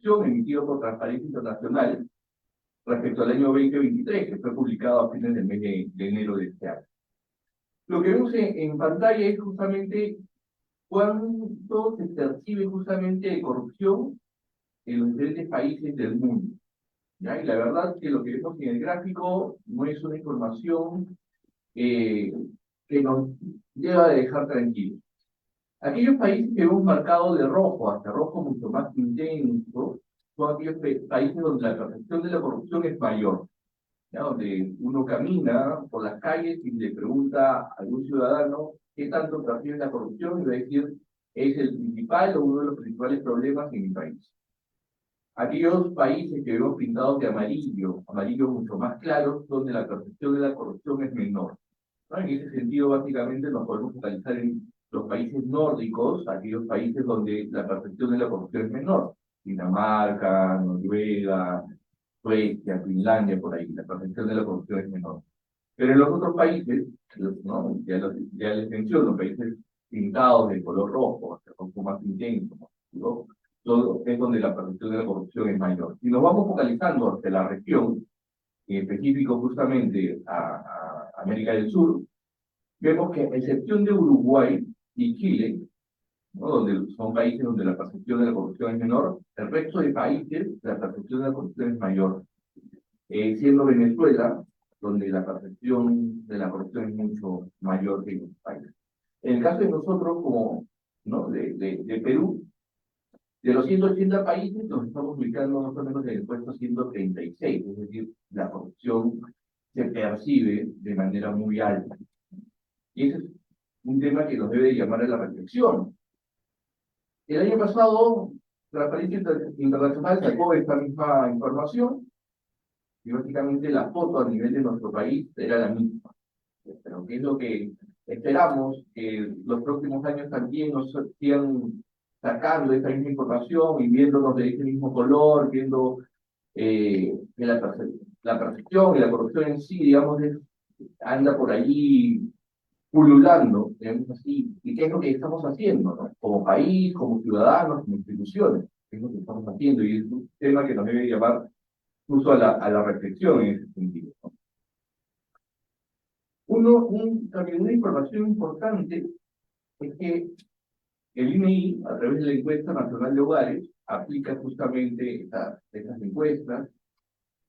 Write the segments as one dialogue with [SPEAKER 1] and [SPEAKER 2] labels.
[SPEAKER 1] corrupción emitido por Transparencia Internacional respecto al año 2023, que fue publicado a fines del mes de enero de este año. Lo que vemos en pantalla es justamente cuánto se percibe justamente de corrupción en los diferentes países del mundo, ¿ya? Y la verdad es que lo que vemos en el gráfico no es una información que nos lleva a dejar tranquilos. Aquellos países que hemos marcado de rojo, hasta rojo mucho más intenso, son aquellos países donde la percepción de la corrupción es mayor, ¿ya? Donde uno camina por las calles y le pregunta a algún ciudadano qué tanto percibe la corrupción y va a decir es el principal o uno de los principales problemas en mi país. Aquellos países que vemos pintados de amarillo, amarillo mucho más claro, donde la percepción de la corrupción es menor, ¿no? En ese sentido, básicamente nos podemos focalizar en los países nórdicos, aquellos países donde la percepción de la corrupción es menor. Dinamarca, Noruega, Suecia, Finlandia, por ahí, la percepción de la corrupción es menor. Pero en los otros países, ¿no? Ya les menciono, países pintados de color rojo, de rojo más intenso, ¿no? Todo es donde la percepción de la corrupción es mayor. Si nos vamos focalizando hacia la región, en específico justamente a América del Sur, vemos que, a excepción de Uruguay y Chile, ¿no? Donde son países donde la percepción de la corrupción es menor, el resto de países la percepción de la corrupción es mayor, siendo Venezuela, donde la percepción de la corrupción es mucho mayor que en otros países. En el caso de nosotros, como, ¿no? de Perú, de los 180 países, nos estamos ubicando más o menos en el puesto 136, es decir, la corrupción se percibe de manera muy alta. Y ese es un tema que nos debe llamar a la reflexión. El año pasado, Transparencia Internacional sacó esta misma información y básicamente la foto a nivel de nuestro país era la misma. Pero ¿qué es lo que esperamos? Que los próximos años también nos sigan sacando esta misma información y viéndonos de ese mismo color, viendo que la percepción y la corrupción en sí, digamos, anda por allí pululando, digamos así. ¿Y qué es lo que estamos haciendo, ¿no? Como país, como ciudadanos, como instituciones? ¿Qué es lo que estamos haciendo? Y es un tema que nos debe llevar incluso a la reflexión en ese sentido, ¿no? También una información importante es que el INEI, a través de la Encuesta Nacional de Hogares, aplica justamente estas encuestas,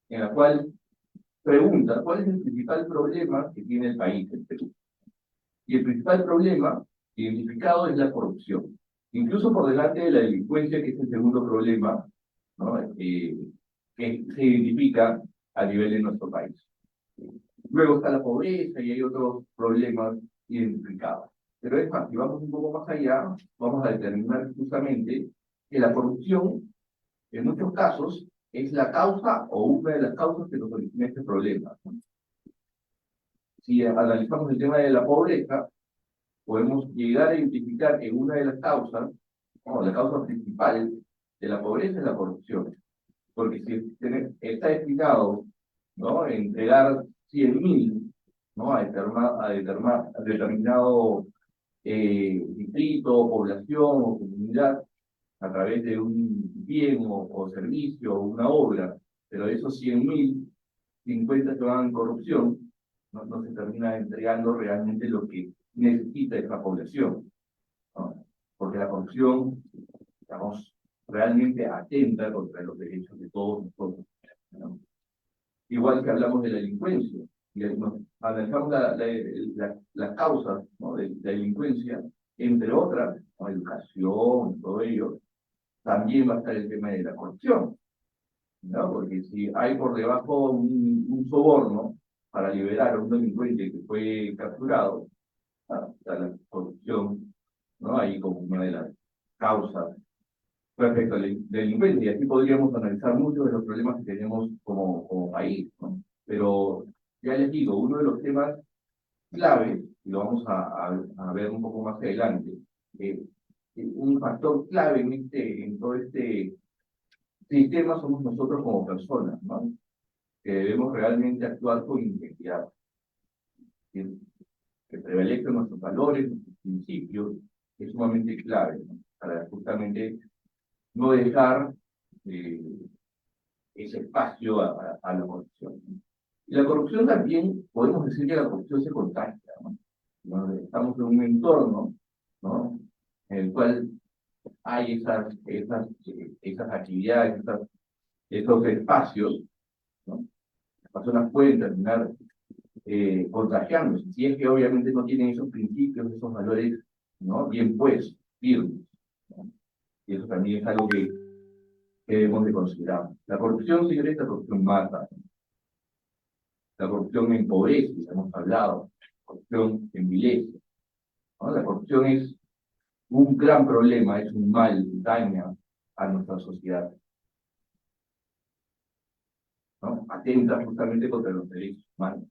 [SPEAKER 1] en la cual pregunta cuál es el principal problema que tiene el país, el Perú. Y el principal problema identificado es la corrupción, incluso por delante de la delincuencia, que es el segundo problema, ¿no? Que se identifica a nivel de nuestro país. Luego está la pobreza y hay otros problemas identificados. Pero es más, si vamos un poco más allá, vamos a determinar justamente que la corrupción, en muchos casos, es la causa o una de las causas que nos origina este problema, ¿no? Si analizamos el tema de la pobreza, podemos llegar a identificar que una de las causas, no, la causa principal de la pobreza es la corrupción. Porque si está destinado, ¿no?, a entregar 100.000, ¿no?, a determinado distrito, población o comunidad, a través de un bien o servicio o una obra, pero de esos 100.000, 50 se van en corrupción, no se termina entregando realmente lo que necesita esa población, ¿no? Porque la corrupción, digamos, realmente atenta contra los derechos de todos nosotros, ¿no? Igual que hablamos de la delincuencia, y analizamos las causas, ¿no?, de la delincuencia, entre otras, ¿no?, educación, todo ello, también va a estar el tema de la corrupción, ¿no? Porque si hay por debajo un soborno para liberar a un delincuente que fue capturado, está la corrupción, ¿no?, ahí como una de las causas respecto a la delincuencia. Y aquí podríamos analizar muchos de los problemas que tenemos como país, ¿no? Pero ya les digo, uno de los temas claves, y lo vamos a ver un poco más adelante, un factor clave en todo este sistema somos nosotros como personas, ¿no? Que debemos realmente actuar con integridad, que prevalezcan nuestros valores, nuestros principios, es sumamente clave, ¿no?, para justamente no dejar ese espacio a la corrupción. Y la corrupción también, podemos decir que la corrupción se contagia, ¿no? Estamos en un entorno, ¿no?, en el cual hay esas actividades, esos espacios, ¿no? Las personas pueden terminar contagiándose, si es que obviamente no tienen esos principios, esos valores, ¿no?, bien puestos, firmes, ¿no? Y eso también es algo que debemos de considerar. La corrupción, señores, la corrupción mata. La corrupción empobrece, ya hemos hablado. La corrupción envilece, ¿no? La corrupción es un gran problema, es un mal, daña a nuestra sociedad, ¿no? Atenta justamente contra los derechos humanos.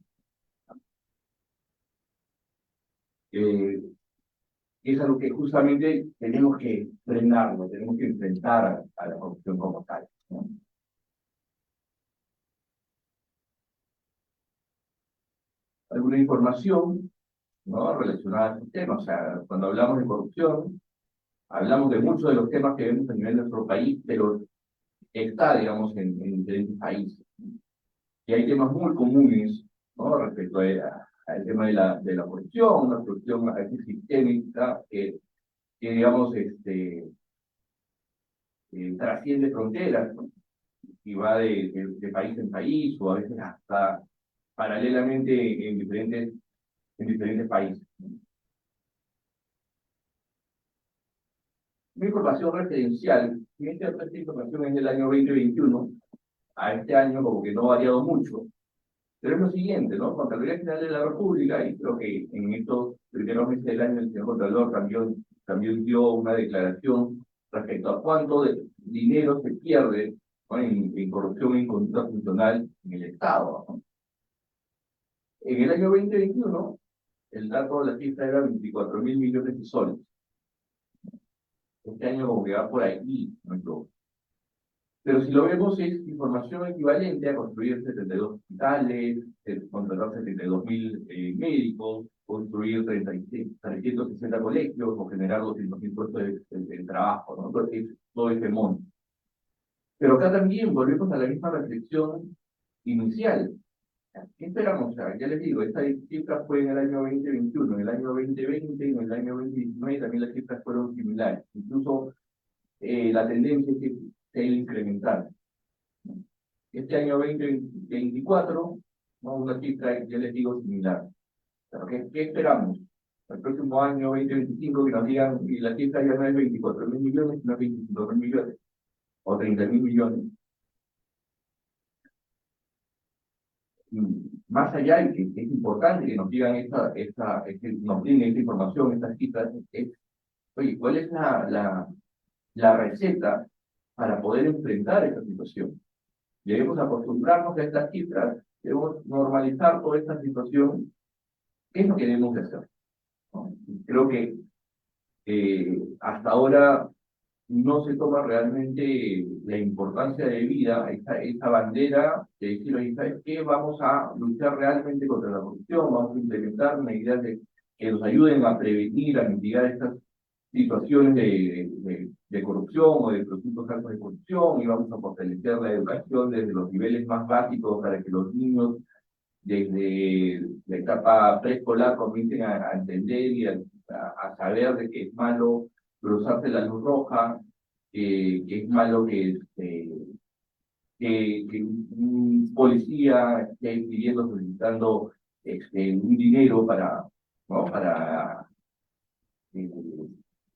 [SPEAKER 1] Es algo que justamente tenemos que frenarlo, tenemos que enfrentar a la corrupción como tal, ¿no? Alguna información, ¿no?, relacionada a este tema. O sea, cuando hablamos de corrupción, hablamos de muchos de los temas que vemos a nivel de nuestro país, pero está, digamos, en diferentes países. Y hay temas muy comunes, ¿no?, respecto al tema de la corrupción, una corrupción sistémica que digamos, trasciende fronteras, ¿no?, y va de país en país, o a veces hasta paralelamente en diferentes países. Una información referencial, y esta información es del año 2021, a este año como que no ha variado mucho, pero es lo siguiente, ¿no? Contraloría General de la República, y creo que en estos primeros meses del año el señor Contralor también dio una declaración respecto a cuánto de dinero se pierde, ¿no?, en corrupción y en conducta funcional en el Estado, ¿no? En el año 2021, el dato de la cifra era 24.000 millones de soles. Este año como que va por ahí, ¿no? Pero si lo vemos, es información equivalente a construir 72 hospitales, contratar 72.000 médicos, construir 360 colegios o generar 200.000 puestos de trabajo, ¿no? Entonces, todo ese monto. Pero acá también volvemos a la misma reflexión inicial. ¿Qué esperamos? O sea, ya les digo, esta cifra fue en el año 2021, en el año 2020, en el año 2019 también las cifras fueron similares. Incluso la tendencia es que se incrementar. Este año 2024, ¿no?, una cifra, ya les digo, similar. Pero ¿qué esperamos? El próximo año 2025 que nos digan, y la cifra ya no es 24.000 millones, sino 25.000 millones, o 30.000 millones. Más allá de que es importante que nos digan nos den esta información, estas cifras, oye, ¿cuál es la receta para poder enfrentar esta situación? Debemos acostumbrarnos a estas cifras, debemos normalizar toda esta situación. ¿Qué es lo que debemos de hacer?, ¿no? Creo que hasta ahora no se toma realmente la importancia de vida, esa bandera de decir, oye, ¿sabes qué? Vamos a luchar realmente contra la corrupción, vamos a implementar medidas que nos ayuden a prevenir, a mitigar estas situaciones de corrupción o de presuntos actos de corrupción, y vamos a fortalecer la educación desde los niveles más básicos para que los niños desde la etapa preescolar comiencen a entender y a saber de que es malo cruzarse la luz roja, que es malo que un policía esté pidiendo, solicitando un dinero ¿no?, para eh,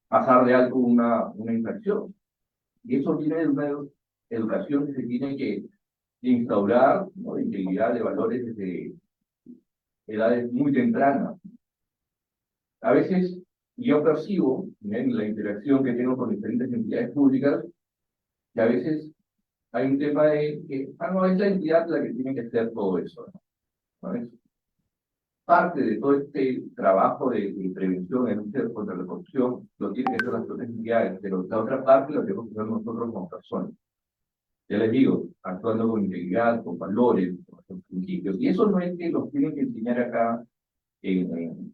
[SPEAKER 1] pasar de alto una infracción. Y eso viene de una educación que se tiene que instaurar, ¿no?, de integridad, de valores desde edades muy tempranas. A veces yo percibo, en la interacción que tengo con diferentes entidades públicas, que a veces hay un tema de que, no, es la entidad la que tiene que hacer todo eso, ¿no? Es parte de todo este trabajo de prevención en lucha contra la corrupción, lo tienen que hacer las otras entidades, pero la otra parte lo tenemos que hacer nosotros como personas. Ya les digo, actuando con integridad, con valores, con principios. Y eso no es que los tienen que enseñar acá en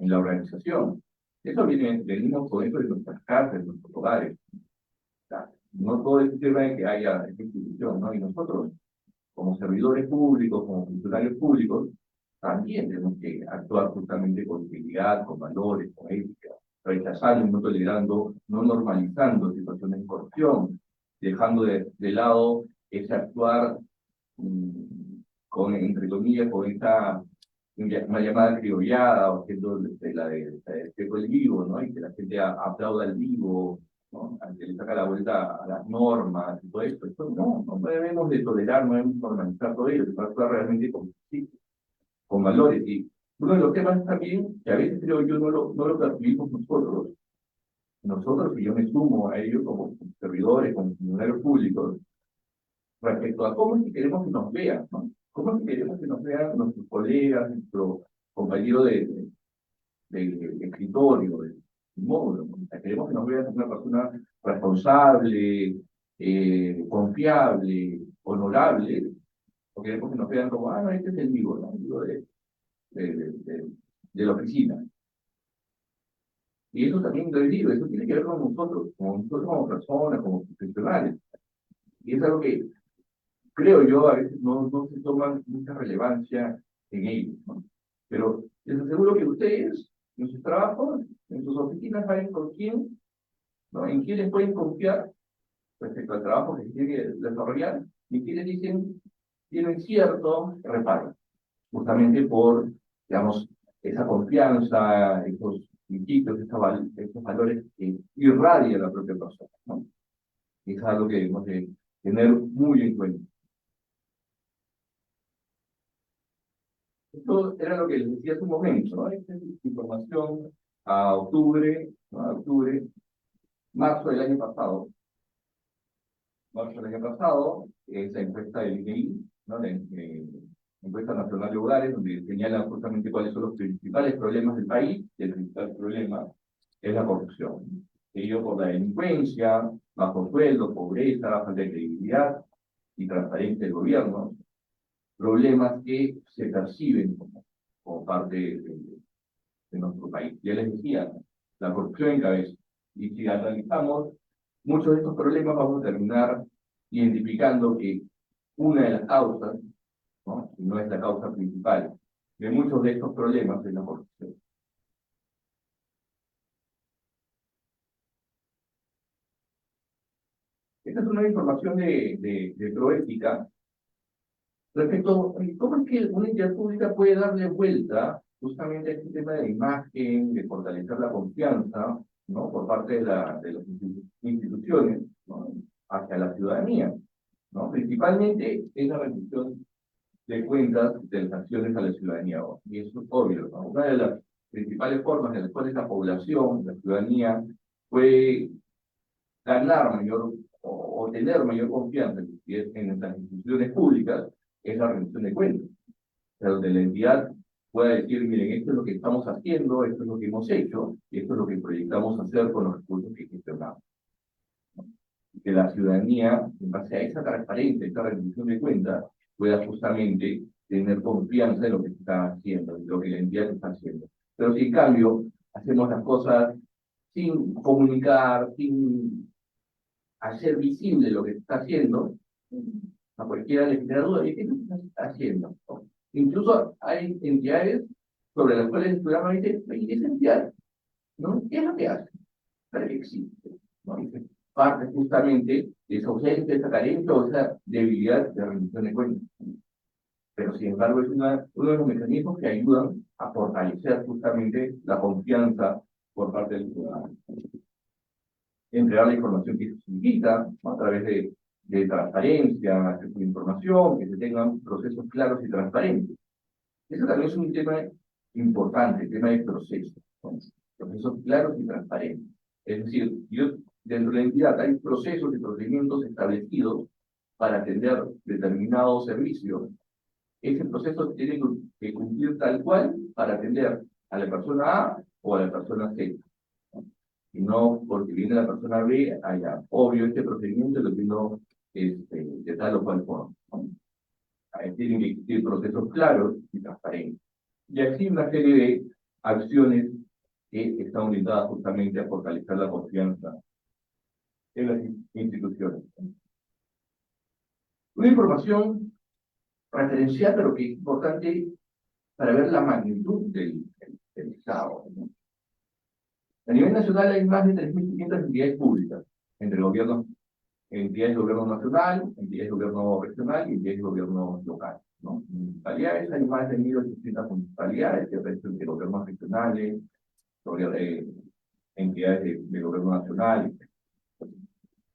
[SPEAKER 1] la organización. Eso venimos con eso de nuestras casas, de nuestros hogares. No todo es un tema de que haya esta institución, ¿no? Y nosotros, como servidores públicos, como funcionarios públicos, también tenemos que actuar justamente con integridad, con valores, con ética, rechazando y no tolerando, no normalizando situaciones de corrupción, dejando de lado ese actuar con, entre comillas, con esta una llamada criollada, o haciendo la de el vivo, ¿no? Y que la gente aplauda al vivo, ¿no? Al que le saca la vuelta a las normas y todo esto. Esto no debemos de tolerar, no debemos normalizar todo ello, sino actuar realmente con justicia, con valores. Y uno de los temas también, que a veces creo yo no lo percibimos nosotros, y yo me sumo a ello como servidores, como funcionarios públicos, respecto a cómo es que queremos que nos vean, ¿no? ¿Cómo es que queremos que nos vean nuestros colegas, nuestros compañeros de escritorio, de módulo, ¿no? O sea, queremos que nos vean como una persona responsable, confiable, honorable, o queremos que nos vean como, no, este es el vivo, ¿no? El vivo de, de, de, de la oficina. Y eso también lo digo, eso tiene que ver con nosotros como personas, como profesionales. Y es algo que creo yo, a veces no se toman mucha relevancia en ello, ¿no? Pero les aseguro que ustedes, en sus trabajos, en sus oficinas, saben con quién, ¿no? En quiénes pueden confiar respecto al trabajo que se tiene que desarrollar, y quiénes tienen cierto reparo, justamente por, digamos, esa confianza, esos principios, esos valores que irradia la propia persona, ¿no? Y es algo que debemos de tener muy en cuenta. Esto era lo que les decía hace un momento, ¿no? Esta es información a octubre, ¿no? A octubre, marzo del año pasado. Marzo del año pasado, esa encuesta del INEI, ¿no? La encuesta nacional de hogares, donde señala justamente cuáles son los principales problemas del país, y el principal problema es la corrupción. Seguido por la delincuencia, bajo sueldo, pobreza, falta de credibilidad y transparencia del gobierno, problemas que se perciben como parte de nuestro país. Ya les decía, la corrupción encabeza. Y si analizamos muchos de estos problemas, vamos a terminar identificando que una de las causas, ¿no? Y no es la causa principal, de muchos de estos problemas es la corrupción. Esta es una información de Proética respecto a cómo es que una entidad pública puede darle vuelta justamente a este tema de la imagen, de fortalecer la confianza, ¿no? Por parte de las instituciones, ¿no? Hacia la ciudadanía, ¿no? Principalmente es la rendición de cuentas de las acciones a la ciudadanía. Y eso es obvio, ¿no? Una de las principales formas en las cuales la población, la ciudadanía, puede ganar mayor o tener mayor confianza en las instituciones públicas es la rendición de cuentas. O sea, donde la entidad pueda decir, miren, esto es lo que estamos haciendo, esto es lo que hemos hecho, y esto es lo que proyectamos hacer con los recursos que gestionamos. Que la ciudadanía, en base a esa transparencia, esa rendición de cuentas, pueda justamente tener confianza en lo que se está haciendo, en lo que la entidad está haciendo. Pero si en cambio hacemos las cosas sin comunicar, sin hacer visible lo que se está haciendo, a cualquiera le genera duda de qué es lo que se está haciendo, ¿no? Incluso hay entidades sobre las cuales el programa dice, oye, esa entidad, ¿no? ¿Qué es lo que hace? ¿Para qué existe? ¿No? Dice, parte justamente de esa ausencia, de esa carencia o esa debilidad de rendición de cuentas. Pero sin embargo es uno de los mecanismos que ayudan a fortalecer justamente la confianza por parte del ciudadano. Entregar la información que se solicita, ¿no? A través de transparencia, acceso a la información, que se tengan procesos claros y transparentes. Eso también es un tema importante, el tema de procesos, ¿no? Procesos claros y transparentes. Es decir, dentro de la entidad hay procesos y procedimientos establecidos para atender determinados servicios. Ese proceso tiene que cumplir tal cual para atender a la persona A o a la persona C. Y no porque viene la persona B, haya obvio este procedimiento lo entiendo de tal o cual forma, ¿no? Tienen que existir procesos claros y transparentes. Y así una serie de acciones que están orientadas justamente a fortalecer la confianza en las instituciones. Una información referencial, pero que es importante para ver la magnitud del Estado, ¿no? A nivel nacional hay más de 3.500 entidades públicas, entre gobiernos, entidades de gobierno nacional, entidades de gobierno regional y entidades de gobierno local, ¿no? Municipalidades, hay más de 1.800 municipalidades que aparecen de gobiernos regionales, entidades de gobierno nacional,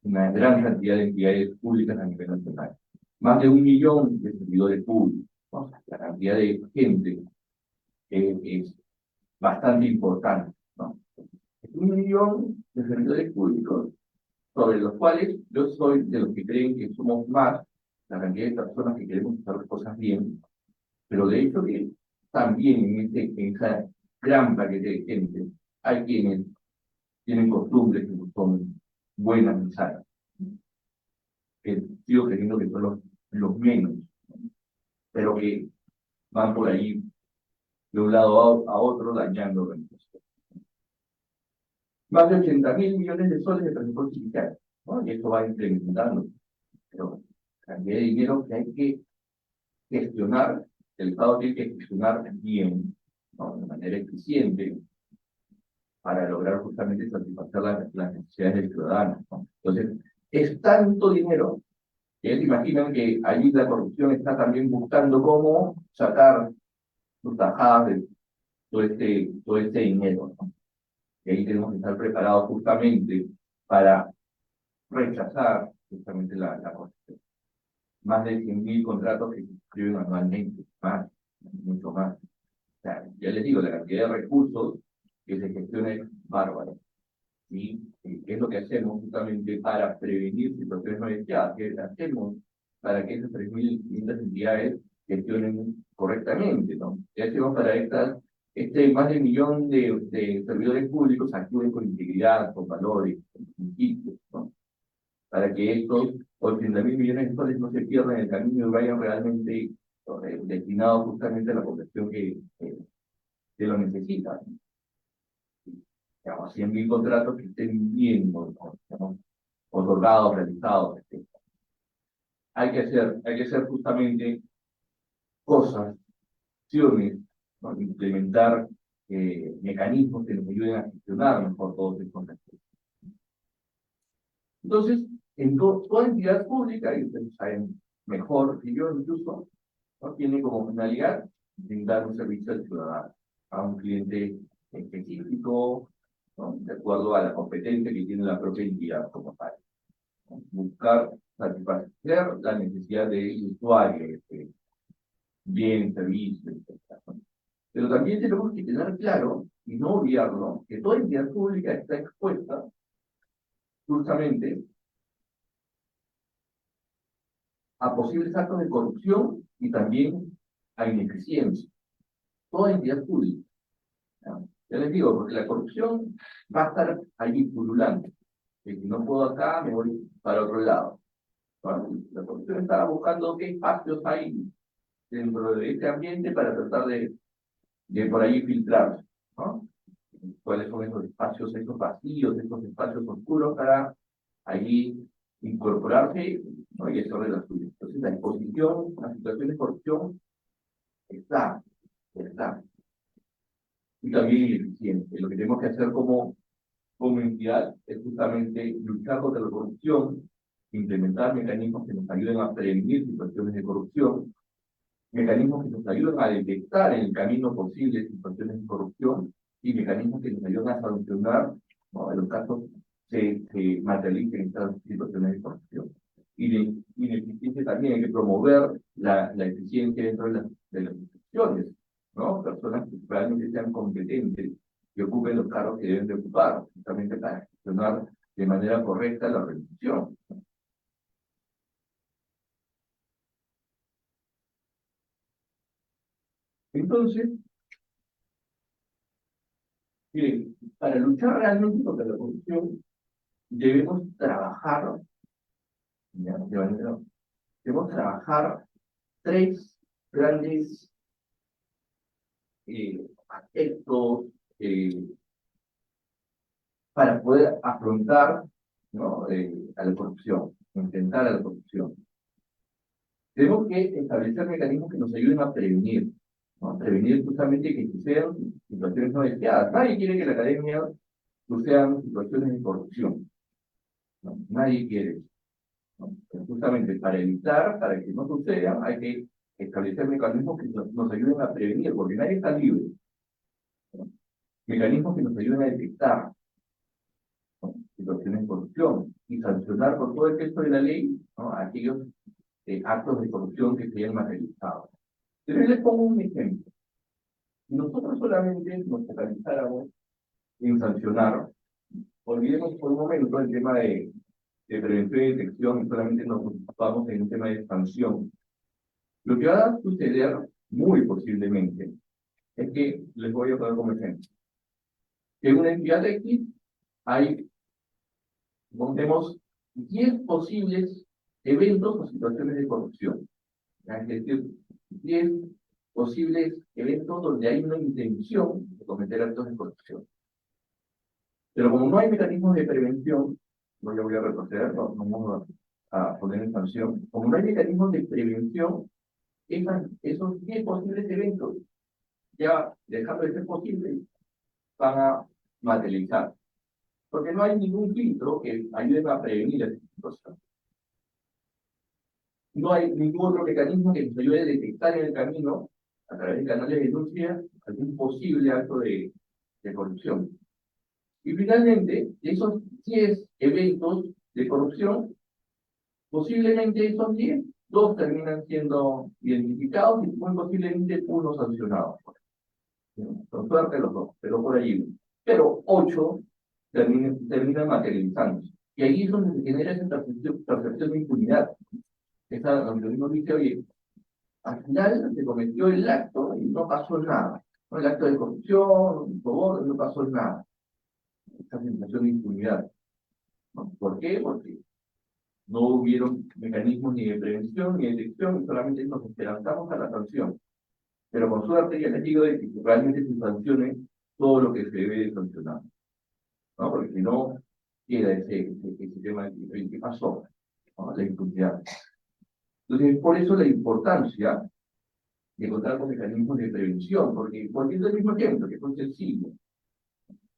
[SPEAKER 1] una gran cantidad de entidades públicas a nivel nacional. Más de 1 millón de servidores públicos, ¿no? La cantidad de gente es bastante importante, ¿no? 1 millón de servidores públicos, sobre los cuales yo soy de los que creen que somos más, la cantidad de personas que queremos hacer las cosas bien, pero de hecho que también en esa gran paquete de gente hay quienes tienen costumbres que no son buenas ni sanas, que sigo creyendo que son los menos, pero que van por ahí de un lado a otro dañando organizaciones. Más de 80.000 millones de soles de presupuesto fiscal, ¿no? Y esto va incrementando, pero la cantidad de dinero que hay que gestionar, el Estado tiene que gestionar bien, ¿no? De manera eficiente, para lograr justamente satisfacer las necesidades del ciudadano, ¿no? Entonces, es tanto dinero que ellos imaginan que allí la corrupción está también buscando cómo sacar sus tajadas de todo este dinero, ¿no? Y ahí tenemos que estar preparados justamente para rechazar justamente la corrupción. Más de 100.000 contratos que se suscriben anualmente, más, mucho más. O sea, ya les digo, la cantidad de recursos que se gestiona es bárbara. ¿Sí? ¿Qué es lo que hacemos justamente para prevenir situaciones no deseadas? ¿Qué hacemos para que esas 3.500 entidades gestionen correctamente, ¿no? ¿Qué hacemos para más de 1 millón de servidores públicos actúen con integridad, con valores, con principios, ¿no? Para que estos 80.000 millones de soles no se pierdan en el camino y vayan realmente destinados justamente a la población que lo necesita, ¿no? Digamos, 100.000 contratos que estén bien, ¿no? Otorgados, realizados, etc. Hay que hacer justamente cosas, acciones, ¿no? Implementar mecanismos que nos ayuden a gestionar mejor todos estos recursos. Entonces, en toda entidad pública, y ustedes saben mejor que yo incluso, ¿no? Tiene como finalidad brindar un servicio al ciudadano, a un cliente específico, ¿no? De acuerdo a la competencia que tiene la propia entidad como tal, ¿no? Buscar satisfacer la necesidad del usuario, bien, servicio, etc., ¿no? Pero también tenemos que tener claro, y no olvidarlo, que toda entidad pública está expuesta justamente a posibles actos de corrupción y también a ineficiencia. Toda entidad pública, ¿no? Ya les digo, porque la corrupción va a estar allí pululando. Si no puedo acá, me voy para otro lado. Bueno, la corrupción está buscando qué espacios hay dentro de este ambiente para tratar de por ahí filtrarse, ¿no? Cuáles son esos espacios, esos vacíos, esos espacios oscuros para allí incorporarse, ¿no? Y hacer de la suya. Entonces la exposición a situaciones de corrupción está. Y también ineficiente. Lo que tenemos que hacer como entidad es justamente luchar contra la corrupción, implementar mecanismos que nos ayuden a prevenir situaciones de corrupción, mecanismos que nos ayuden a detectar en el camino posibles situaciones de corrupción y mecanismos que nos ayuden a sancionar, ¿no? En los casos se materialicen estas situaciones de corrupción. Y de ineficiencia también hay que promover la eficiencia dentro de las instituciones, ¿no? Personas que realmente sean competentes y ocupen los cargos que deben de ocupar, justamente para gestionar de manera correcta la organización. Entonces, miren, para luchar realmente contra la corrupción, debemos trabajar, ¿ya? Debemos trabajar tres grandes aspectos para poder afrontar ¿no? A la corrupción, intentar a la corrupción. Tenemos que establecer mecanismos que nos ayuden a prevenir, ¿no? A prevenir justamente que sucedan situaciones no deseadas. Nadie quiere que la academia sucedan situaciones de corrupción, ¿no? Nadie quiere, ¿no? Pero justamente para evitar, para que no suceda, hay que establecer mecanismos que nos ayuden a prevenir, porque nadie está libre, ¿no? Mecanismos que nos ayuden a detectar, ¿no? Situaciones de corrupción y sancionar por todo el texto de la ley, ¿no? Aquellos actos de corrupción que se hayan materializado. Pero yo les pongo un ejemplo. Si nosotros solamente nos focalizáramos en sancionar, olvidemos por un momento el tema de prevención y detección y solamente nos ocupamos en un tema de sanción. Lo que va a suceder, muy posiblemente, es que, les voy a poner como ejemplo, que en una entidad X hay, contemos, 10 posibles eventos o situaciones de corrupción. Es decir, 10 posibles eventos donde hay una intención de cometer actos de corrupción. Pero como no hay mecanismos de prevención, no, yo voy a retroceder, no vamos a poner en sanción, como no hay mecanismos de prevención, esos 10 posibles eventos, ya dejando de ser posibles, van a materializar. Porque no hay ningún filtro que ayude a prevenir esa situación. No hay ningún otro mecanismo que nos ayude a detectar en el camino, a través de canales de denuncia, algún posible acto de corrupción. Y finalmente, de esos 10 eventos de corrupción, posiblemente esos 10, 2 terminan siendo identificados y muy posiblemente uno sancionado. Con suerte los 2, pero por allí. Pero 8 terminan materializándose. Y ahí es donde se genera esa percepción de impunidad. Esa, donde uno dice, oye, al final se cometió el acto y no pasó nada. ¿No? El acto de corrupción, favor, no pasó nada. Esa sensación de impunidad. ¿No? ¿Por qué? Porque no hubieron mecanismos ni de prevención ni de detección, y solamente nos esperanzamos a la sanción. Pero con suerte ya les digo de que realmente se sancione todo lo que se debe de sancionar, ¿no? Porque si no, queda ese tema de qué pasó, ¿no? La impunidad. Entonces, por eso la importancia de contar con mecanismos de prevención, porque poniendo el mismo ejemplo, que fue sencillo,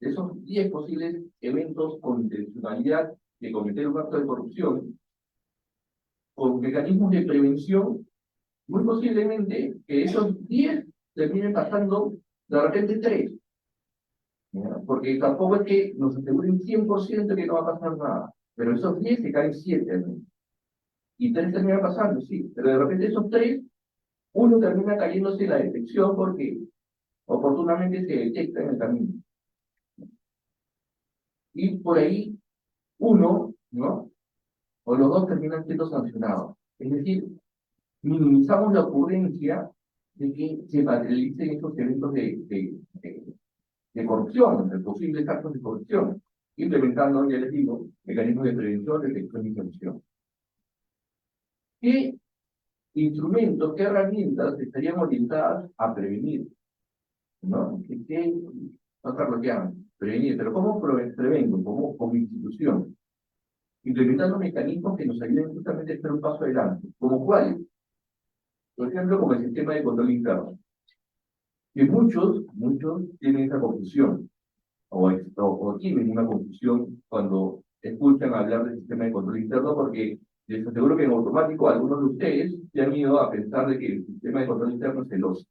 [SPEAKER 1] de esos 10 posibles eventos con intencionalidad de cometer un acto de corrupción, con mecanismos de prevención, muy posiblemente que esos 10 terminen pasando de repente 3. ¿Ya? Porque tampoco es que nos aseguren 100% que no va a pasar nada, pero esos 10 se caen 7, ¿no? Y 3 terminan pasando, sí, pero de repente esos 3, uno termina cayéndose en la detección porque oportunamente se detecta en el camino. Y por ahí uno, ¿no? O los 2 terminan siendo sancionados. Es decir, minimizamos la ocurrencia de que se materialicen estos eventos de corrupción, de posibles actos de corrupción, implementando, ya les digo, mecanismos de prevención, detección y sanción. ¿Qué instrumentos, qué herramientas estarían orientadas a prevenir? ¿No? ¿Qué otra lo que llaman? Prevenir, pero ¿cómo prevengo? Como institución. Implementando mecanismos que nos ayuden justamente a hacer un paso adelante. ¿Como cuáles? Por ejemplo, como el sistema de control interno. Que muchos tienen esa confusión, o tienen una confusión cuando escuchan hablar del sistema de control interno, porque les aseguro que en automático algunos de ustedes se han ido a pensar de que el sistema de control interno es el OSI.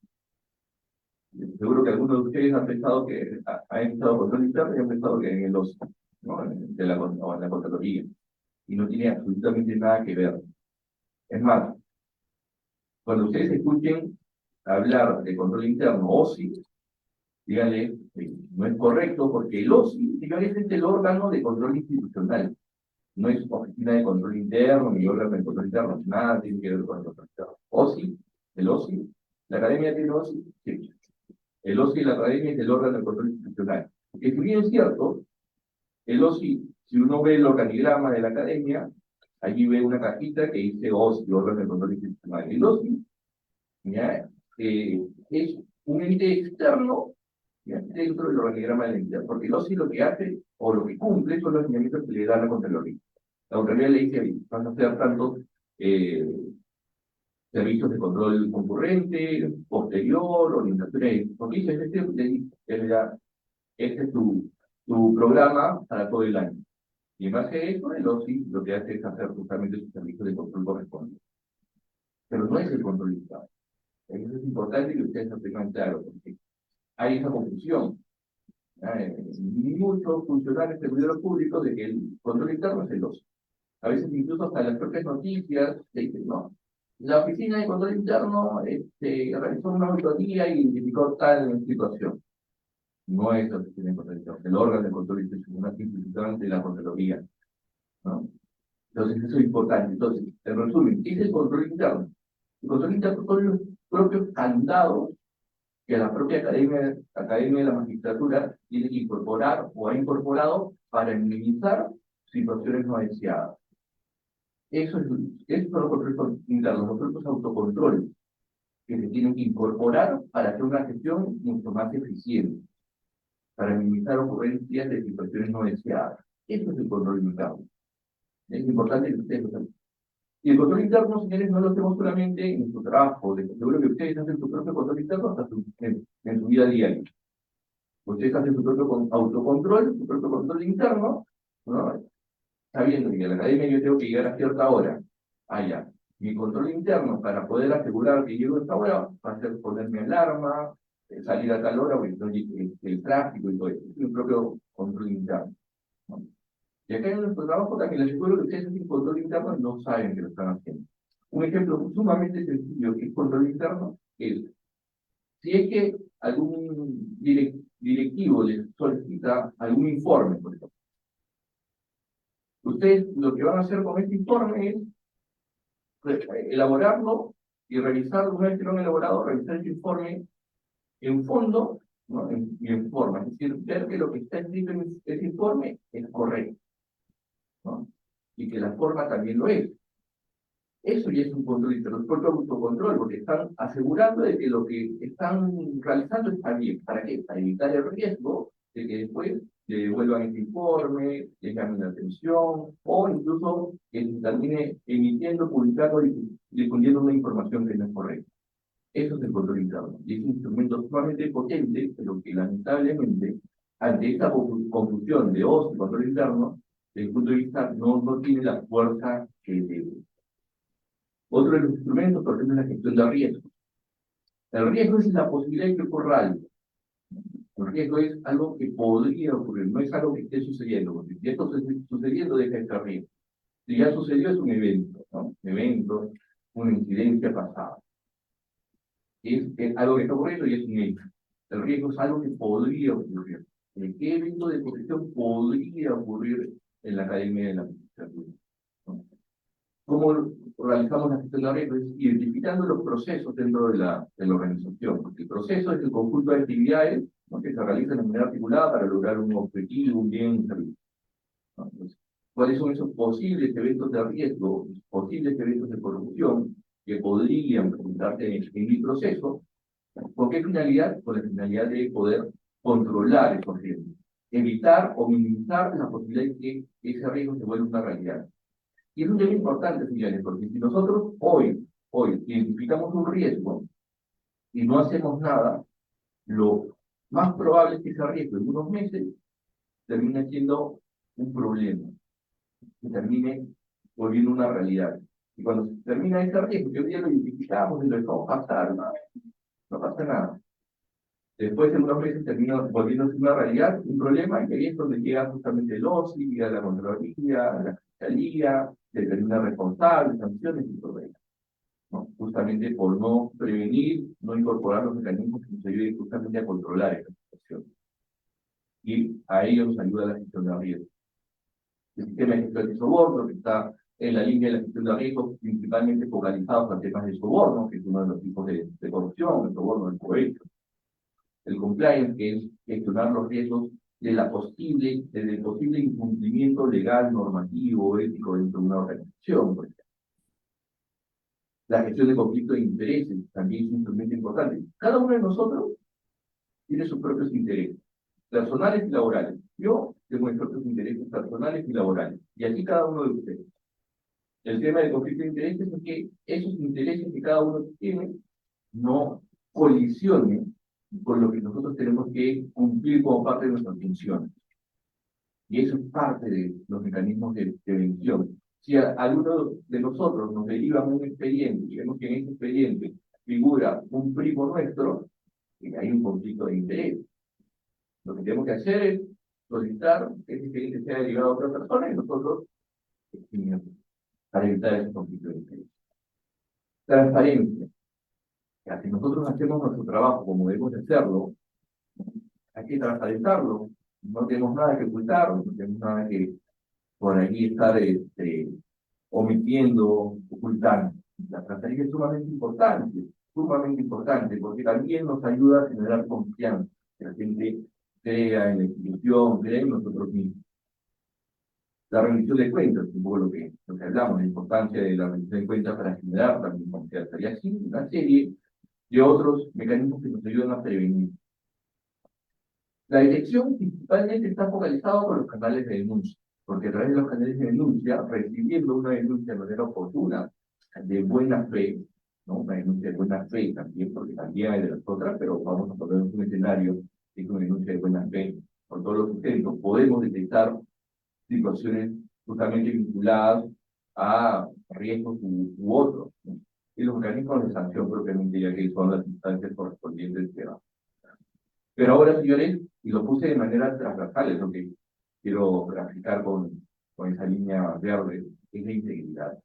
[SPEAKER 1] Les aseguro que algunos de ustedes han pensado que han empezado control interno y han pensado que en el OSI, ¿no? O en la Contraloría. Y no tiene absolutamente nada que ver. Es más, cuando ustedes escuchen hablar de control interno OSI, díganle, no es correcto porque el OSI, señores, es el órgano de control institucional. No es oficina de control interno ni órgano de control interno, nada tiene que ver con el control interno. OSI, el OSI, la academia tiene OSI, sí. El OSI y la academia es el órgano de control institucional. Que si bien es cierto, el OSI, si uno ve el organigrama de la academia, allí ve una cajita que dice OSI, órgano de control institucional. El OSI, ¿ya? Es un ente externo ¿ya? Dentro del organigrama de la entidad, porque el OSI lo que hace, o lo que cumple, son los lineamientos que le dan a la Contraloría. La Contraloría le dice, van a hacer tanto servicios de control concurrente, posterior, orientaciones, porque dice, este es tu programa para todo el año. Y en base a eso, el OSI lo que hace es hacer justamente su servicio de control correspondiente. Pero no es el control interno. Eso es importante que ustedes lo tengan claro, porque hay esa confusión. Muchos funcionarios servidores públicos de que el control interno es el OSI. A veces incluso hasta las propias noticias te dicen, no, la oficina de control interno realizó una auditoría y identificó tal situación. No es la oficina de control interno, el órgano de control interno es una institución de la Contraloría, ¿no? Entonces eso es importante. Entonces, en resumen, ¿qué es el control interno? El control interno son los propios candados que la propia academia de la magistratura tiene que incorporar o ha incorporado para minimizar situaciones no deseadas. Eso son los controles internos, los propios autocontroles que se tienen que incorporar para hacer una gestión mucho más eficiente, para minimizar ocurrencias de situaciones no deseadas. Eso es el control interno. Es importante que ustedes lo sepan. Y el control interno, señores, no lo hacemos solamente en su trabajo. Les aseguro que ustedes hacen su propio control interno hasta en su vida diaria. Ustedes hacen su propio autocontrol, su propio control interno, ¿no? Sabiendo que a la academia yo tengo que llegar a cierta hora. Ya. Mi control interno para poder asegurar que llego a esta hora va a ser ponerme alarma, salir a tal hora, porque el tráfico y todo eso. Es mi propio control interno, ¿no? Y acá en nuestro trabajo también les aseguro que ustedes hacen control interno y no saben que lo están haciendo. Un ejemplo sumamente sencillo que es control interno es, si es que algún directivo les solicita algún informe, por ejemplo, ustedes lo que van a hacer con este informe es elaborarlo y revisarlo. Una vez que lo han elaborado, revisar ese informe en fondo, ¿no? Y en forma, es decir, ver que lo que está escrito en ese informe es correcto, ¿no? Y que la forma también lo es. Eso ya es un control interno, es propio autocontrol, porque están asegurando de que lo que están realizando está bien. ¿Para qué? Para evitar el riesgo de que después le devuelvan este informe, le llamen la atención, o incluso que se termine emitiendo, publicando y difundiendo una información que no es correcta. Eso es el control interno. Y es un instrumento sumamente potente, pero que lamentablemente, ante esta confusión de OSI y control interno, desde el punto de vista no tiene la fuerza que debe. Otro de los instrumentos, por ejemplo, es la gestión de riesgos. El riesgo es la posibilidad de que ocurra algo. El riesgo es algo que podría ocurrir, no es algo que esté sucediendo, porque si esto está sucediendo, deja de ser riesgo. Si ya sucedió, es un evento, ¿no? Un evento, una incidencia pasada. Es algo que está ocurriendo y es un hecho. El riesgo es algo que podría ocurrir. ¿Qué evento de protección podría ocurrir en la academia de la magistratura? ¿No? ¿Cómo realizamos la gestión de riesgos? Identificando los procesos dentro de la organización, porque el proceso es el conjunto de actividades, ¿no?, que se realizan de manera articulada para lograr un objetivo, un bien, un servicio, ¿no? Entonces, ¿cuáles son esos posibles eventos de riesgo, posibles eventos de corrupción que podrían presentarse en mi proceso? ¿Con qué finalidad? Con la finalidad de poder controlar esos riesgos, evitar o minimizar la posibilidad de que ese riesgo se vuelva una realidad. Y es un tema importante, señores, porque si nosotros hoy identificamos un riesgo y no hacemos nada, lo más probable es que ese riesgo en unos meses termine siendo un problema, que termine volviendo una realidad. Y cuando se termina ese riesgo, que hoy día lo identificamos y lo dejamos pasar, no pasa nada. Después en unos meses termina volviéndose una realidad, un problema, y ahí es donde llega justamente el OSI, llega la Contraloría, la Fiscalía, determina responsables, sanciones y todo eso, ¿no? Justamente por no prevenir, no incorporar los mecanismos que nos ayuden justamente a controlar esta situación. Y a ello nos ayuda la gestión de riesgos. El sistema de gestión de soborno, que está en la línea de la gestión de riesgos, principalmente focalizados en temas de soborno, que es uno de los tipos de corrupción, el soborno del cohecho. El compliance, que es gestionar los riesgos del posible incumplimiento legal, normativo, ético dentro de una organización, por ejemplo. La gestión de conflicto de intereses también es un instrumento importante. Cada uno de nosotros tiene sus propios intereses, personales y laborales. Yo tengo mis propios intereses personales y laborales, y así cada uno de ustedes. El tema del conflicto de intereses es que esos intereses que cada uno tiene no colisionen con lo que nosotros tenemos que cumplir como parte de nuestras funciones. Y eso es parte de los mecanismos de prevención. Si a alguno de nosotros nos derivan un expediente y vemos que en ese expediente figura un primo nuestro, hay un conflicto de interés. Lo que tenemos que hacer es solicitar que ese expediente sea derivado a otra persona y nosotros para evitar ese conflicto de interés. Transparencia. Ya, si nosotros hacemos nuestro trabajo como debemos de hacerlo, hay que transparentarlo. No tenemos nada que ocultar, no tenemos nada que por allí estar omitiendo, ocultando. La transparencia es sumamente importante, porque también nos ayuda a generar confianza, que la gente crea en la institución, crea en nosotros mismos. La rendición de cuentas, un poco lo que hablamos, la importancia de la rendición de cuentas para generar también confianza. Y así una serie de otros mecanismos que nos ayudan a prevenir. La detección principalmente está focalizada con los canales de denuncia, porque a través de los canales de denuncia, recibiendo una denuncia de manera oportuna, de buena fe, ¿no? Una denuncia de buena fe también, porque también hay de las otras, pero vamos a poner un escenario que es una denuncia de buena fe, con todos los sustentos, podemos detectar situaciones justamente vinculadas a riesgos u otros, ¿no? Y los mecanismos de sanción propiamente ya que son las instancias correspondientes que van. Pero ahora, señores, y lo puse de manera transversal, es lo que quiero graficar con esa línea verde, es la integridad.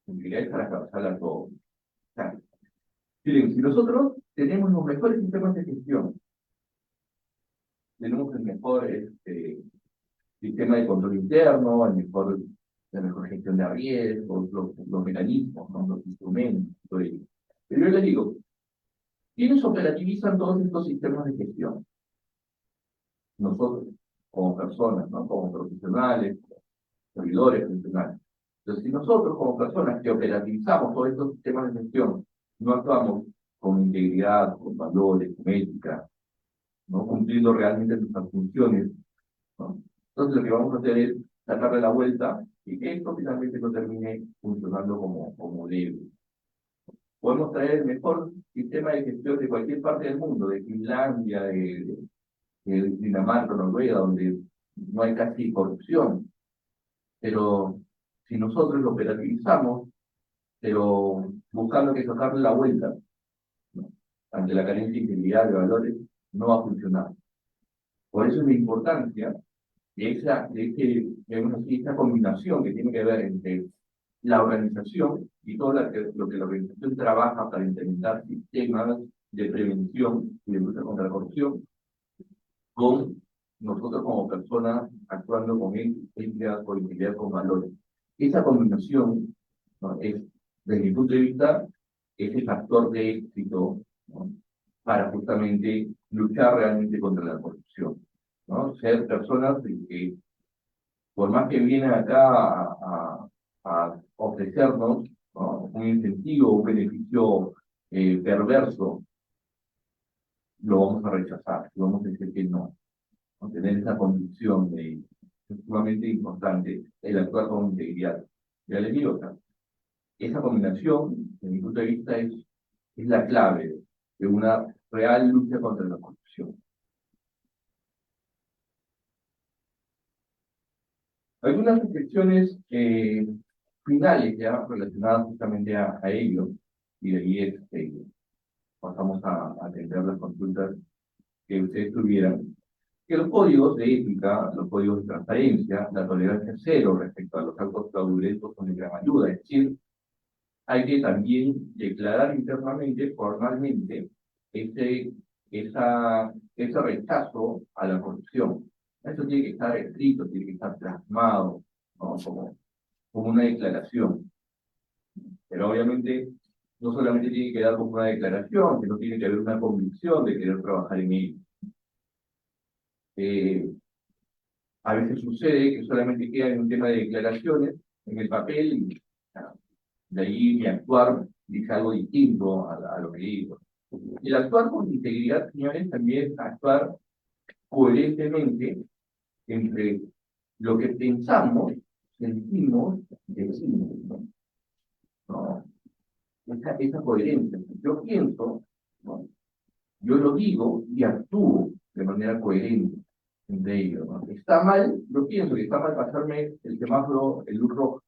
[SPEAKER 1] La integridad es transversal a todo. O sea, miren, si nosotros tenemos los mejores sistemas de gestión, tenemos el mejor sistema de control interno, la mejor gestión de riesgos, los mecanismos, ¿no? Los instrumentos, todo ello. Pero yo les digo, ¿quiénes operativizan todos estos sistemas de gestión? Nosotros, como personas, ¿no? Como profesionales, servidores funcionales. Entonces, si nosotros, como personas que operativizamos todos estos sistemas de gestión, no actuamos con integridad, con valores, con ética, ¿no? Cumpliendo realmente nuestras funciones, ¿no? Entonces, lo que vamos a hacer es sacarle la vuelta y que esto finalmente no termine funcionando como debe. Podemos traer el mejor sistema de gestión de cualquier parte del mundo, de Finlandia, de Dinamarca, Noruega, donde no hay casi corrupción, pero si nosotros lo operativizamos, pero buscando que sacarle la vuelta, ¿no? Ante la carencia de integridad de valores, no va a funcionar. Por eso es la importancia esa combinación que tiene que ver entre la organización y todo lo que la organización trabaja para implementar sistemas de prevención y de lucha contra la corrupción, con nosotros como personas actuando con ética, con integridad, con valores. Esa combinación, ¿no? Es, desde mi punto de vista, es el factor de éxito, ¿no? Para justamente luchar realmente contra la corrupción, ¿no? Ser personas que, por más que vienen acá a ofrecernos, ¿no? Un incentivo, un beneficio perverso, lo vamos a rechazar, lo vamos a decir que no. Tener esa convicción es sumamente importante, el actuar con integridad. Ya les digo, o sea, esa combinación, desde mi punto de vista, es la clave de una real lucha contra la corrupción. Algunas reflexiones finales ya relacionadas justamente a ello, y de ahí pasamos a atender las consultas que ustedes tuvieran. Que los códigos de ética, los códigos de transparencia, la tolerancia cero respecto a los actos fraudulentos son de gran ayuda. Es decir, hay que también declarar internamente, formalmente, ese rechazo a la corrupción. Eso tiene que estar escrito, tiene que estar plasmado, ¿no? como una declaración. Pero obviamente no solamente tiene que quedar como una declaración, sino tiene que haber una convicción de querer trabajar en ello. A veces sucede que solamente queda en un tema de declaraciones, en el papel, y de ahí mi actuar dice algo distinto a lo que digo. El actuar con integridad, señores, también es actuar coherentemente entre lo que pensamos, sentimos, decimos, ¿no? ¿No? Esa coherencia. Yo pienso, ¿no? Yo lo digo y actúo de manera coherente entre ellos, ¿no? Está mal, yo pienso que está mal pasarme el semáforo, el luz roja.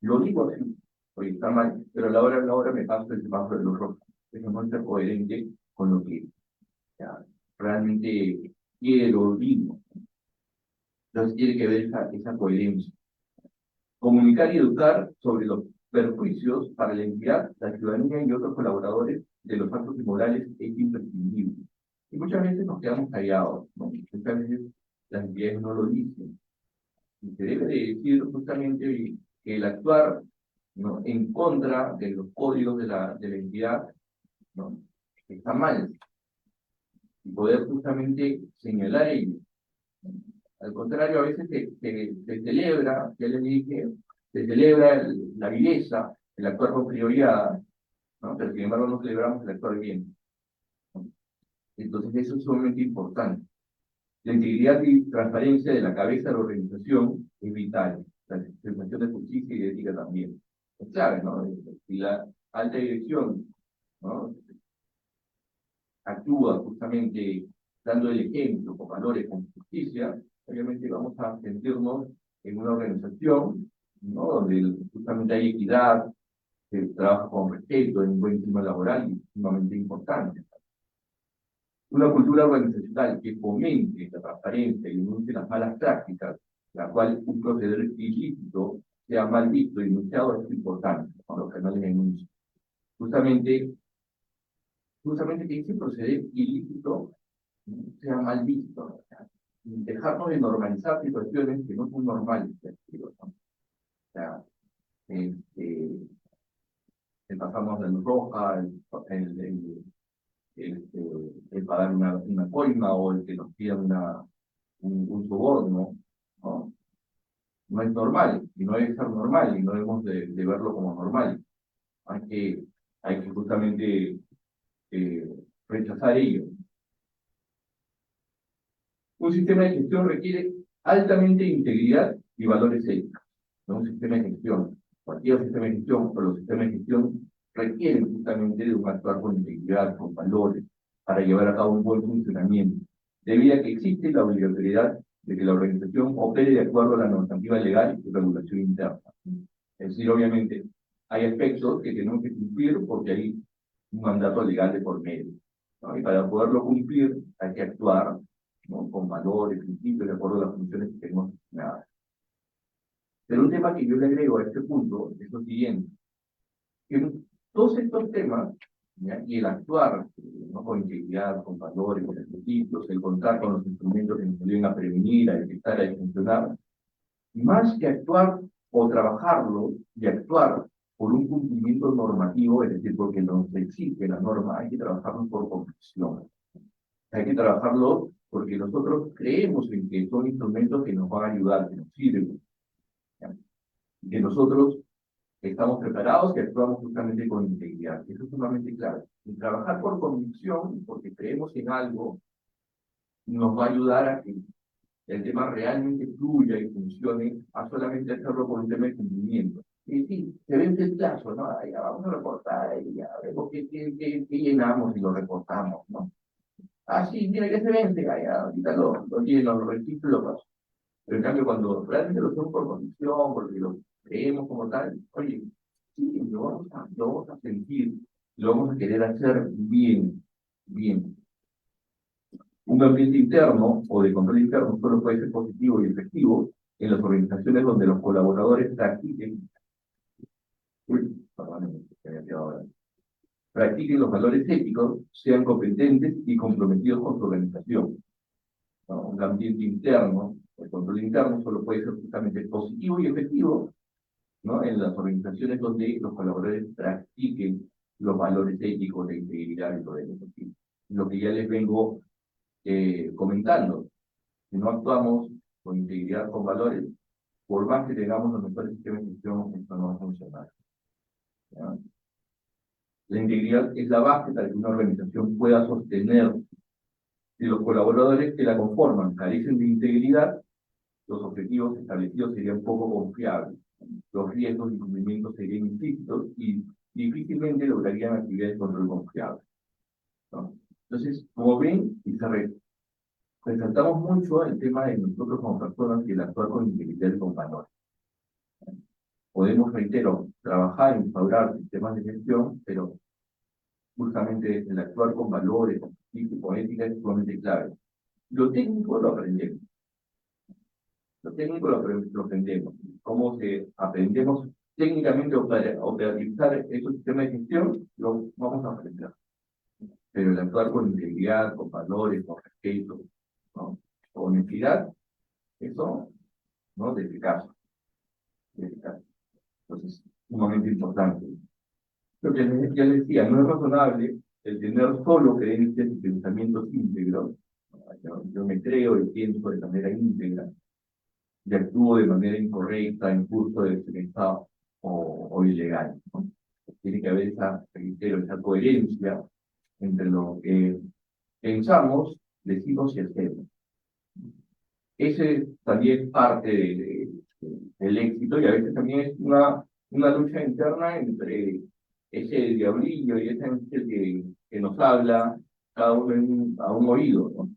[SPEAKER 1] Lo digo así, porque está mal, pero a la hora me paso el semáforo de luz roja. Eso no es ser coherente con lo que ya, realmente quiero, digo. Entonces tiene que ver esa coherencia. Comunicar y educar sobre los perjuicios para la entidad, la ciudadanía y otros colaboradores de los actos inmorales es imprescindible. Y muchas veces nos quedamos callados, ¿no? Muchas veces las entidades no lo dicen. Y se debe de decir justamente que el actuar, ¿no?, en contra de los códigos de la entidad, ¿no?, está mal. Y poder justamente señalar ello. Al contrario, a veces se celebra, ya les dije, se celebra la viveza, el actuar con prioridad, ¿no? Pero sin embargo no celebramos el actuar bien, ¿no? Entonces eso es sumamente importante. La integridad y transparencia de la cabeza de la organización es vital. La sensación de justicia y de ética también. Es clave, ¿no? Si la alta dirección, ¿no?, actúa justamente dando el ejemplo con valores, con justicia, obviamente vamos a sentirnos en una organización, ¿no?, donde justamente hay equidad, se trabaja con respeto, en un buen clima laboral, y es sumamente importante. Una cultura organizacional que fomente la transparencia y denuncie las malas prácticas, la cual un proceder ilícito sea mal visto y denunciado, es importante, con los canales de denuncia. Justamente que ese proceder ilícito sea mal visto, ¿no? O sea, dejarnos de normalizar situaciones que no son normales, ¿no? O sea, este, pasamos de luz roja, el pagar una coima o el que nos pidan un soborno, ¿no? No es normal, y no debe ser normal, y no debemos de verlo como normal. Hay que, hay que justamente rechazar ello. Un sistema de gestión requiere altamente integridad y valores éticos, ¿no? Un sistema de gestión, cualquier sistema de gestión, o los sistemas de gestión requieren justamente de un actuar con integridad, con valores, para llevar a cabo un buen funcionamiento, debido a que existe la obligatoriedad de que la organización opere de acuerdo a la normativa legal y regulación interna. Es decir, obviamente, hay aspectos que tenemos que cumplir porque hay un mandato legal de por medio, ¿no? Y para poderlo cumplir hay que actuar, ¿no?, con valores, principios, de acuerdo a las funciones que tenemos asignadas. Pero un tema que yo le agrego a este punto es lo siguiente, que todos estos temas, ¿ya?, y el actuar, ¿no?, con integridad, con valores, con principios, el contar con los instrumentos que nos ayuden a prevenir, a detectar, a funcionar, más que actuar o trabajarlo y actuar por un cumplimiento normativo, es decir, porque nos exige la norma, hay que trabajarlo por convicción. Hay que trabajarlo porque nosotros creemos en que son instrumentos que nos van a ayudar, que nos sirven, ¿ya?, que nosotros estamos preparados y actuamos justamente con integridad. Eso es sumamente claro. Y trabajar por convicción, porque creemos en algo, nos va a ayudar a que el tema realmente fluya y funcione, a solamente hacerlo por un tema de cumplimiento. Y sí, se vence el plazo, ¿no? Ya vamos a reportar, y ya vemos qué llenamos y lo reportamos, ¿no? Ah, sí, mira, ya se vence, ya, ahorita lo lleno, lo registro y lo paso. Pero en cambio, cuando realmente lo hacemos por condición, porque lo creemos como tal, oye, sí, lo vamos a sentir, lo vamos a querer hacer bien, bien. Un ambiente interno o de control interno solo puede ser positivo y efectivo en las organizaciones donde los colaboradores practiquen los valores éticos, sean competentes y comprometidos con su organización, ¿no? Un ambiente interno, el control interno solo puede ser justamente positivo y efectivo, ¿no?, en las organizaciones donde los colaboradores practiquen los valores éticos de integridad y poder efectivo. Lo que ya les vengo comentando, si no actuamos con integridad, con valores, por más que tengamos los mejores sistemas de gestión, esto no va a funcionar, ¿ya? La integridad es la base para que una organización pueda sostener. Si los colaboradores que la conforman carecen de integridad, los objetivos establecidos serían poco confiables, los riesgos de incumplimiento serían implícitos y difícilmente lograrían actividades de control confiables, ¿no? Entonces, como ven, resaltamos mucho el tema de nosotros como personas y el actuar con integridad y con valor. Podemos, reitero, trabajar en instaurar sistemas de gestión, pero justamente el actuar con valores y con ética es sumamente clave. Lo técnico lo aprendemos. Lo técnico lo aprendemos. Cómo aprendemos técnicamente a operativizar esos sistemas de gestión, lo vamos a aprender. Pero el actuar con integridad, con valores, con respeto, ¿no? Con honestidad, eso, ¿no? Desde casa. Entonces, sumamente importante. Lo que ya les decía, no es razonable el tener solo creencias y pensamientos íntegros. Yo me creo y pienso de manera íntegra y actúo de manera incorrecta en curso de deshonesto o ilegal, ¿no? Tiene que haber esa coherencia entre lo que pensamos, decimos y hacemos. Ese también es parte del éxito y a veces también es una lucha interna entre ese diablillo y ese ángel que nos habla cada uno a un oído, ¿no?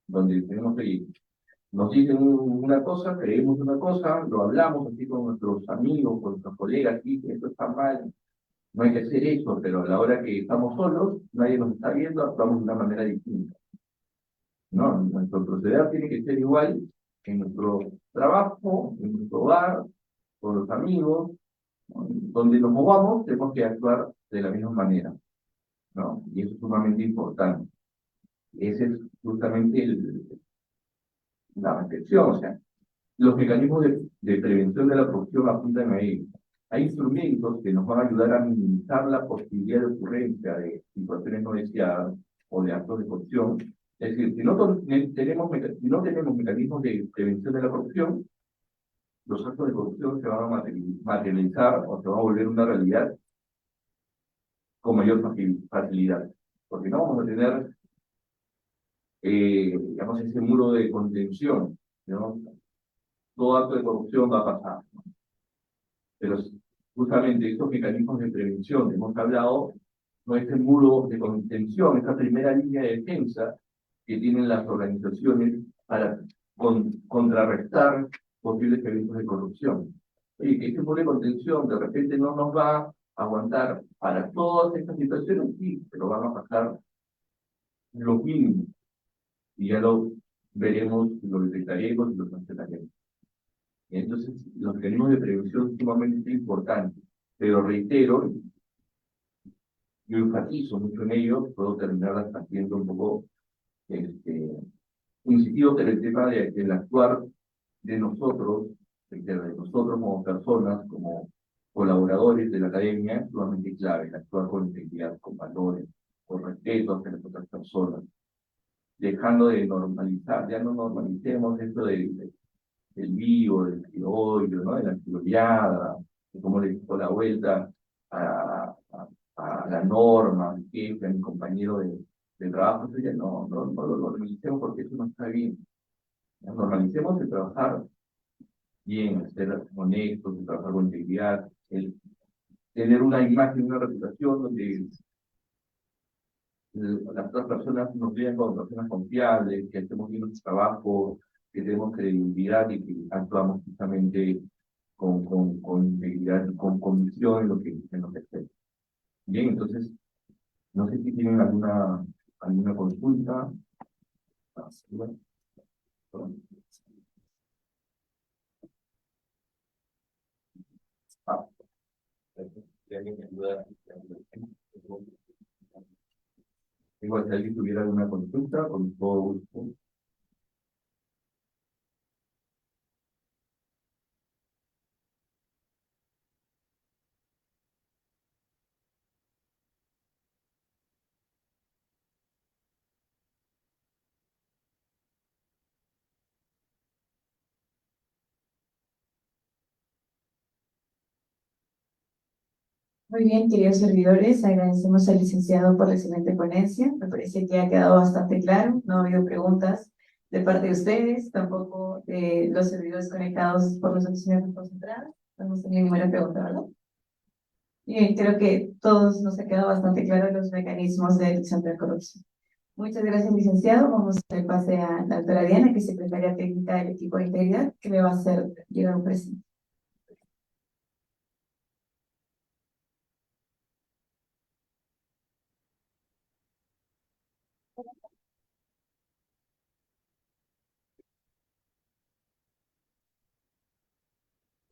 [SPEAKER 1] Donde tenemos que nos dicen una cosa, creemos una cosa, lo hablamos así con nuestros amigos, con nuestros colegas, sí, que esto está mal, no hay que hacer eso, pero a la hora que estamos solos, nadie nos está viendo, actuamos de una manera distinta. No, nuestro proceder tiene que ser igual en nuestro trabajo, en nuestro hogar, con los amigos, ¿no? Donde nos movamos, tenemos que actuar de la misma manera, ¿no? Y eso es sumamente importante. Ese es justamente la reflexión, o sea, los mecanismos de prevención de la corrupción apuntan a ello. Hay instrumentos que nos van a ayudar a minimizar la posibilidad de ocurrencia de situaciones no deseadas o de actos de corrupción. Es decir, si no tenemos mecanismos de prevención de la corrupción, los actos de corrupción se van a materializar o se van a volver una realidad con mayor facilidad. Porque no vamos a tener, digamos, ese muro de contención, ¿no? Todo acto de corrupción va a pasar, ¿no? Pero justamente estos mecanismos de prevención que hemos hablado, no es el muro de contención, esa primera línea de defensa que tienen las organizaciones para contrarrestar posibles eventos de corrupción. Oye, que ese muro de contención de repente no nos va a aguantar para todas estas situaciones, sí, pero van a pasar los mínimos y ya lo veremos, lo detectaremos y lo cancelaremos. Entonces, los mecanismos de prevención son sumamente importantes, pero reitero, yo enfatizo mucho en ello, puedo terminar haciendo un poco incisivo en el tema del actuar de nosotros, de nosotros como personas, como colaboradores de la academia, es sumamente clave, el actuar con integridad, con valores, con respeto hacia las otras personas, dejando de normalizar, ya no normalicemos esto del vivo, del criollo, ¿no? De la criollada, de cómo le dio la vuelta a la norma, al jefe, a mi compañero de trabajo. Eso ya no lo normalicemos porque eso no está bien. ¿Ya? Normalicemos el trabajar bien, el ser honestos, el trabajar con integridad, el tener una imagen, una reputación donde las otras personas nos vean como personas confiables, que hacemos bien nuestro trabajo, que tenemos credibilidad y que actuamos justamente con integridad, con convicción en lo que hacemos. Bien, entonces, no sé si tienen alguna consulta. Ah, sí, bueno, perdón. Ah, si alguien me ayuda. Igual, si alguien tuviera alguna consulta, con todo gusto.
[SPEAKER 2] Muy bien, queridos servidores, agradecemos al licenciado por la excelente ponencia. Me parece que ha quedado bastante claro, no ha habido preguntas de parte de ustedes, tampoco de los servidores conectados por los oficinas concentradas. No hemos tenido ninguna pregunta, ¿verdad? Bien, creo que todos nos ha quedado bastante claro los mecanismos de elección de la corrupción. Muchas gracias, licenciado. Vamos a dar pase a la doctora Diana, que es secretaria técnica del equipo de integridad, que me va a hacer llegar un presente.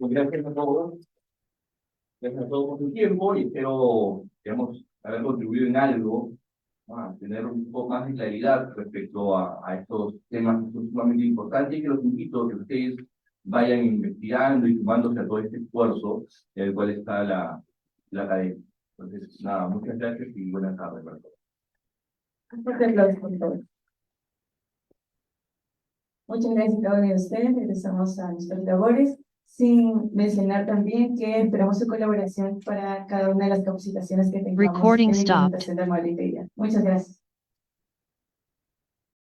[SPEAKER 1] Pues gracias a todos. Gracias a todos por su tiempo y espero, digamos, haber contribuido en algo, ¿no? A tener un poco más de claridad respecto a estos temas que son sumamente importantes y que los invito a que ustedes vayan investigando y sumándose a todo este esfuerzo en el cual está la academia. Entonces, nada, muchas gracias y buenas tardes para todos.
[SPEAKER 2] Un fuerte aplauso, por favor. Muchas gracias a cada uno de ustedes. Regresamos a nuestras labores, sin mencionar también que esperamos su colaboración para cada una de las capacitaciones que tengamos
[SPEAKER 3] Recording
[SPEAKER 2] en la
[SPEAKER 3] stopped.
[SPEAKER 2] implementación de la modalidad. Muchas gracias.